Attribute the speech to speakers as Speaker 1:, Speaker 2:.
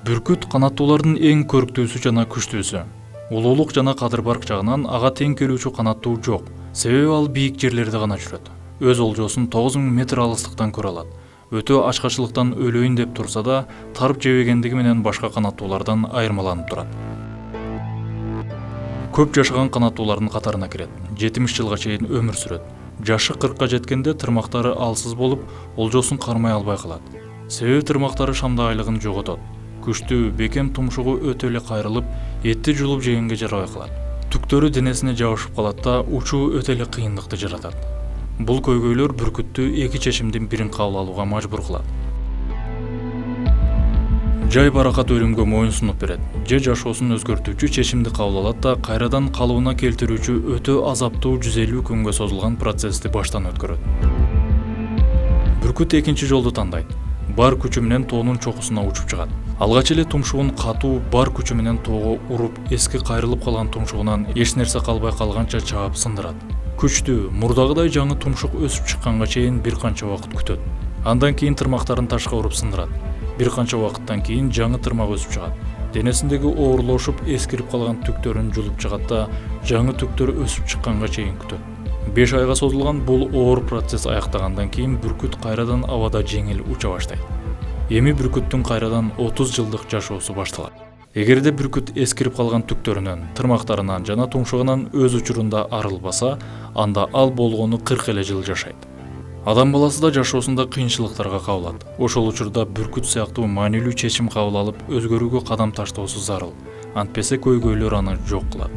Speaker 1: Бүркүт канаттуулардын эң көрктүүсү жана күчтүүсү. Улуулук жана кадыр-барк жагынан ага тең келүүчү канаттуу жок. Себеби ал бийик жерлерде гана жүрөт. Өз олжосун 9000 метр алыстыктан көрө алат. Өтө ачкачылыктан өлөйүн деп турса да, тарып жебегендиги менен башка канаттуулардан айырмаланып турат. Көп жашаган канаттуулардын катарына кирет. 70 жылга чейин өмүр сүрөт. Жашы 40-ка жеткенде тырмактары алсыз болуп, олжосун кармай албай калат. Себеби тырмактары шамда айлыгын жоготот. Күчтүү, бекем тумшугу өтө эле кайрылып, этти жулуп жегенге жарабай калат. Түктөрү денесине жабышып калат да, учуу өтө эле кыйындыкты жаратат. Бул көйгөйлөр бүркүттү эки чечимдин бирин кабыл алууга мажбур кылат. Жай баракат өлүмгө моюн сунуп берет. Же жашоосун өзгөртүүчү чечимди кабыл алат да, кайрадан калыбына келтирүүчү өтө азаптуу 150 күнгө созулган процессти баштан өткөрөт. Бүркүт экинчи жолду тандайт. Бар күчү менен тоонун чокусуна учуп чыгат. Алгач эле тумшугун катуу бар күчү менен тоого уруп, эски кайрылып калган тумшугунан эч нерсе калбай калганча чаап сындырат. Күчтүү, мурдагыдай жаңы тумшук өсүп чыкканга чейин бир канча убакыт күтөт. Андан кийин тырмактарын ташка уруп сындырат. Бир канча убакыттан кийин жаңы тырмак өсүп чыгат. Денесиндеги оорлошуп, эскирип калган түктөрүн жулуп чыгат да, жаңы түктөр өсүп чыкканга чейин күтөт. 5 айга созулган бул оор процесс аяктагандан кийин бүркүт кайрадан абада жеңил уча баштайт. Эми бүркүттүн кайрадан 30 жылдык жашоосу башталат. Эгерде бүркүт эскирип калган түктөрүнөн, тырмактарынан жана тумшугунан өз учурунда арылбаса, анда ал болгону 40 эле жыл жашайт. Адам баласы да жашоосунда кыйынчылыктарга кабылат. Ошол учурда бүркүт сыяктуу маанилүү чечим кабыл алып, өзгөрүүгө кадам таштоосу зарыл. Антпесе көйгөйлөр аны жок кылат.